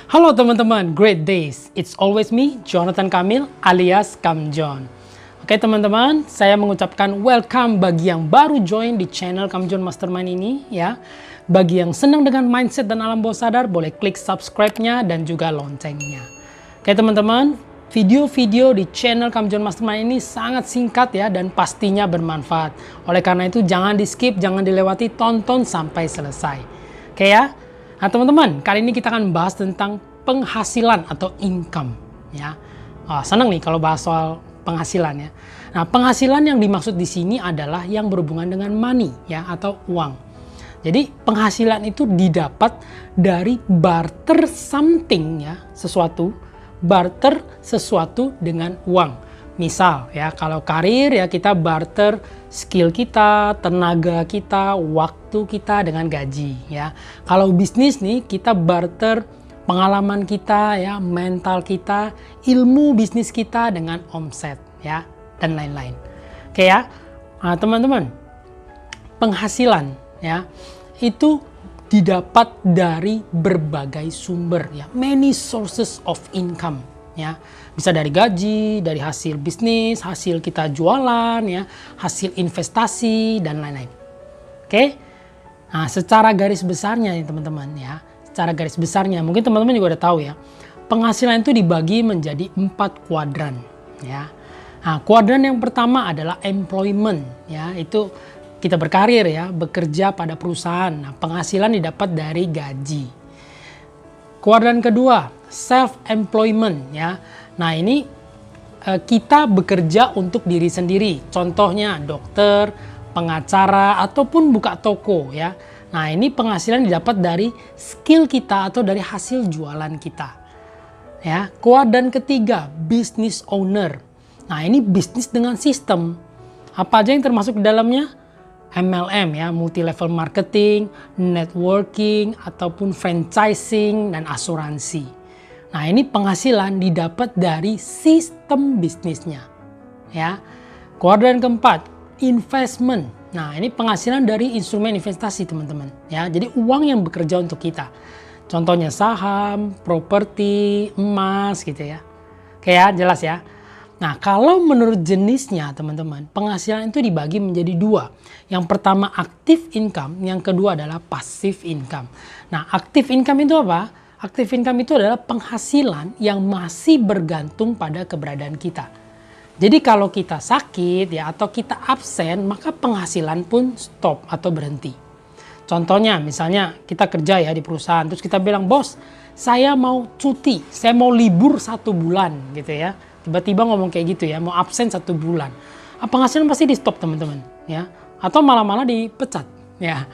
Halo teman-teman, great days. It's always me, Jonathan Kamil alias Kam John. Oke teman-teman, saya mengucapkan welcome bagi yang baru join di channel Kam John Mastermind ini ya. Bagi yang senang dengan mindset dan alam bawah sadar, boleh klik subscribe-nya dan juga loncengnya. Oke teman-teman, video-video di channel Kam John Mastermind ini sangat singkat ya dan pastinya bermanfaat. Oleh karena itu jangan di skip, jangan dilewati, tonton sampai selesai. Oke ya. Nah teman-teman, kali ini kita akan bahas tentang penghasilan atau income ya. Senang nih kalau bahas soal penghasilan ya. Nah penghasilan yang dimaksud di sini adalah yang berhubungan dengan money ya atau uang. Jadi penghasilan itu didapat dari barter something ya, sesuatu, barter sesuatu dengan uang. Misal ya kalau karir ya kita barter skill kita, tenaga kita, waktu kita dengan gaji ya. Kalau bisnis nih kita barter pengalaman kita ya, mental kita, ilmu bisnis kita dengan omset ya dan lain-lain. Oke ya. Nah, teman-teman, penghasilan ya itu didapat dari berbagai sumber ya, many sources of income ya. Bisa dari gaji, dari hasil bisnis, hasil kita jualan ya, hasil investasi dan lain-lain. Oke. Nah, secara garis besarnya nih teman-teman ya. Secara garis besarnya mungkin teman-teman juga udah tahu ya. Penghasilan itu dibagi menjadi 4 kuadran ya. Nah, kuadran yang pertama adalah employment ya. Itu kita berkarir ya, bekerja pada perusahaan. Nah, penghasilan didapat dari gaji. Kuadran kedua, self-employment ya. Nah ini kita bekerja untuk diri sendiri. Contohnya dokter, pengacara, ataupun buka toko ya. Nah ini penghasilan didapat dari skill kita atau dari hasil jualan kita. Ya, kuadran ketiga, business owner. Nah ini bisnis dengan sistem. Apa aja yang termasuk di dalamnya? MLM ya, multi level marketing, networking, ataupun franchising dan asuransi. Nah ini penghasilan didapat dari sistem bisnisnya ya. Kuadran keempat, investment. Nah ini penghasilan dari instrumen investasi teman-teman ya. Jadi uang yang bekerja untuk kita. Contohnya saham, properti, emas gitu ya. Oke ya, jelas ya. Nah kalau menurut jenisnya teman-teman, penghasilan itu dibagi menjadi 2. Yang pertama active income, yang kedua adalah passive income. Nah active income itu apa? Active income itu adalah penghasilan yang masih bergantung pada keberadaan kita. Jadi kalau kita sakit ya atau kita absen, maka penghasilan pun stop atau berhenti. Contohnya misalnya kita kerja ya di perusahaan, terus kita bilang, bos saya mau cuti, saya mau libur 1 bulan gitu ya. Tiba-tiba ngomong kayak gitu ya, mau absen 1 bulan. Penghasilan pasti di stop teman-teman ya. Atau malah-malah dipecat ya.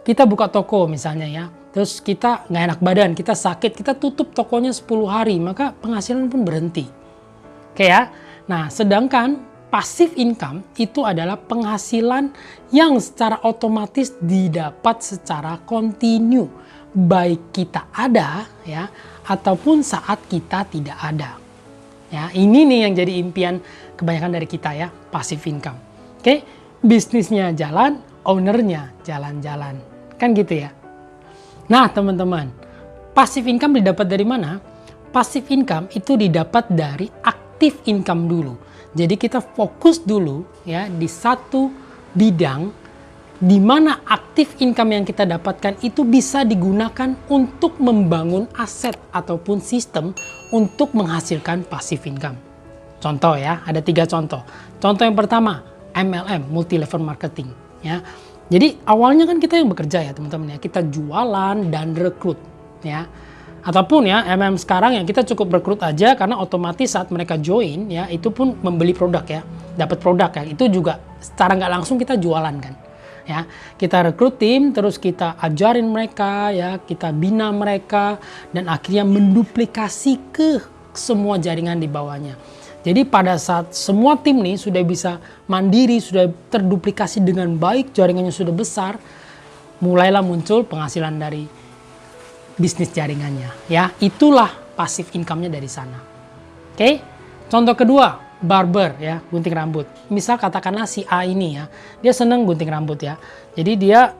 Kita buka toko misalnya ya. Terus kita nggak enak badan, kita sakit, kita tutup tokonya 10 hari, maka penghasilan pun berhenti. Oke ya. Nah, sedangkan passive income itu adalah penghasilan yang secara otomatis didapat secara kontinu, baik kita ada ya ataupun saat kita tidak ada. Ya, ini nih yang jadi impian kebanyakan dari kita ya, passive income. Oke, bisnisnya jalan, ownernya jalan-jalan. Kan gitu ya. Nah teman-teman, passive income didapat dari mana? Passive income itu didapat dari active income dulu. Jadi kita fokus dulu ya di satu bidang di mana active income yang kita dapatkan itu bisa digunakan untuk membangun aset ataupun sistem untuk menghasilkan passive income. Contoh ya, ada 3 contoh. Contoh yang pertama, MLM, multi level marketing ya. Jadi awalnya kan kita yang bekerja ya teman-teman ya, kita jualan dan rekrut ya. Ataupun ya MM sekarang yang kita cukup rekrut aja karena otomatis saat mereka join ya itu pun membeli produk ya, dapat produk ya. Itu juga secara nggak langsung kita jualan kan. Ya, kita rekrut tim, terus kita ajarin mereka ya, kita bina mereka dan akhirnya menduplikasi ke semua jaringan di bawahnya. Jadi pada saat semua tim nih sudah bisa mandiri, sudah terduplikasi dengan baik, jaringannya sudah besar, mulailah muncul penghasilan dari bisnis jaringannya. Ya, itulah passive income-nya dari sana. Oke, contoh kedua, barber ya, gunting rambut. Misal katakanlah si A ini ya, dia senang gunting rambut ya. Jadi dia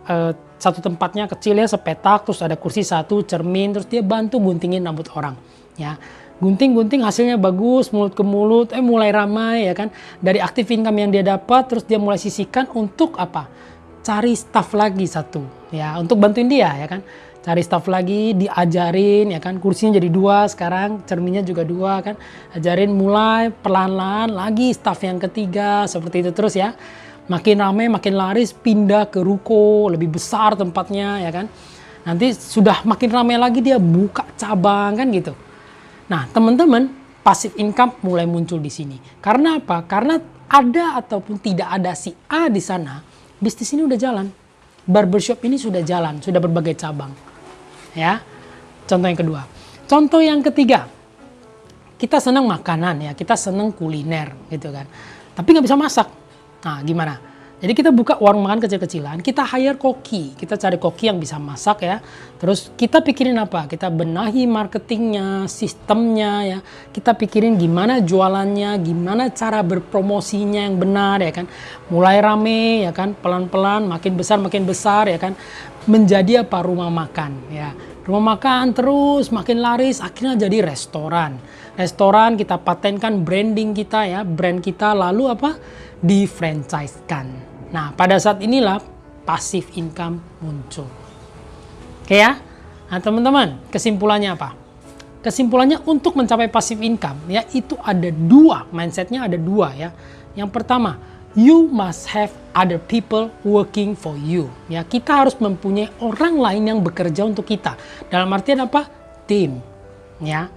satu tempatnya kecil ya, sepetak, terus ada kursi satu, cermin, terus dia bantu guntingin rambut orang. Ya, gunting-gunting hasilnya bagus, mulut ke mulut, mulai ramai ya kan. Dari active income yang dia dapat, terus dia mulai sisihkan untuk apa? Cari staff lagi satu, ya, untuk bantuin dia ya kan. Cari staff lagi, diajarin ya kan, kursinya jadi 2 sekarang, cerminnya juga 2 kan. Ajarin mulai perlahan-lahan lagi staff yang ketiga, seperti itu terus ya. Makin ramai, makin laris, pindah ke ruko, lebih besar tempatnya ya kan. Nanti sudah makin ramai lagi dia buka cabang kan gitu. Nah teman-teman, passive income mulai muncul di sini. Karena apa? Karena ada ataupun tidak ada si A di sana, bisnis ini udah jalan. Barbershop ini sudah jalan, sudah berbagai cabang. Ya, contoh yang kedua. Contoh yang ketiga, kita senang makanan ya, kita senang kuliner gitu kan. Tapi nggak bisa masak. Nah, gimana? Jadi kita buka warung makan kecil-kecilan, kita hire koki, kita cari koki yang bisa masak ya. Terus kita pikirin apa? Kita benahi marketingnya, sistemnya ya. Kita pikirin gimana jualannya, gimana cara berpromosinya yang benar ya kan. Mulai rame ya kan, pelan-pelan makin besar ya kan. Menjadi apa? Rumah makan ya. Rumah makan terus makin laris, akhirnya jadi restoran. Restoran kita patenkan branding kita ya, brand kita, lalu apa? Di-franchise-kan. Nah, pada saat inilah passive income muncul. Oke ya? Nah, teman-teman, kesimpulannya apa? Kesimpulannya untuk mencapai passive income ya, itu ada 2, mindsetnya ada 2 ya. Yang pertama, you must have other people working for you. Ya, kita harus mempunyai orang lain yang bekerja untuk kita. Dalam artian apa? Tim. Ya.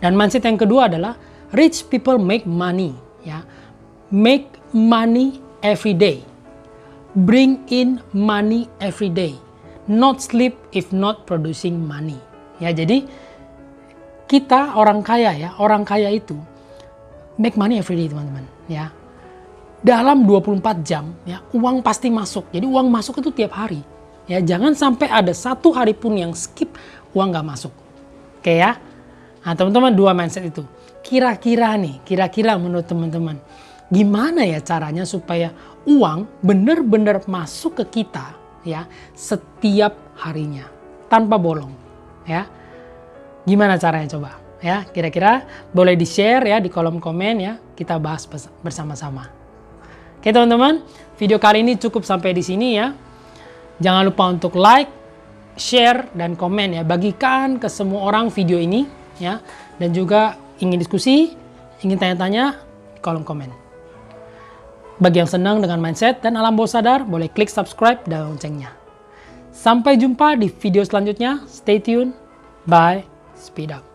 Dan mindset yang kedua adalah rich people make money. Ya. Make money every day. Bring in money every day. Not sleep if not producing money. Ya, jadi kita orang kaya ya, orang kaya itu make money every day, teman-teman, ya. Dalam 24 jam ya, uang pasti masuk. Jadi uang masuk itu tiap hari. Ya, jangan sampai ada satu hari pun yang skip uang nggak masuk. Oke ya. Nah, teman-teman, 2 mindset itu. Kira-kira menurut teman-teman, gimana ya caranya supaya uang benar-benar masuk ke kita ya setiap harinya tanpa bolong ya? Gimana caranya coba ya? Kira-kira boleh di-share ya di kolom komen ya, kita bahas bersama-sama. Oke teman-teman, video kali ini cukup sampai di sini ya. Jangan lupa untuk like, share, dan komen ya. Bagikan ke semua orang video ini ya. Dan juga ingin diskusi, ingin tanya-tanya di kolom komen. Bagi yang senang dengan mindset dan alam bawah sadar, boleh klik subscribe dan loncengnya. Sampai jumpa di video selanjutnya. Stay tune. Bye. Speed up.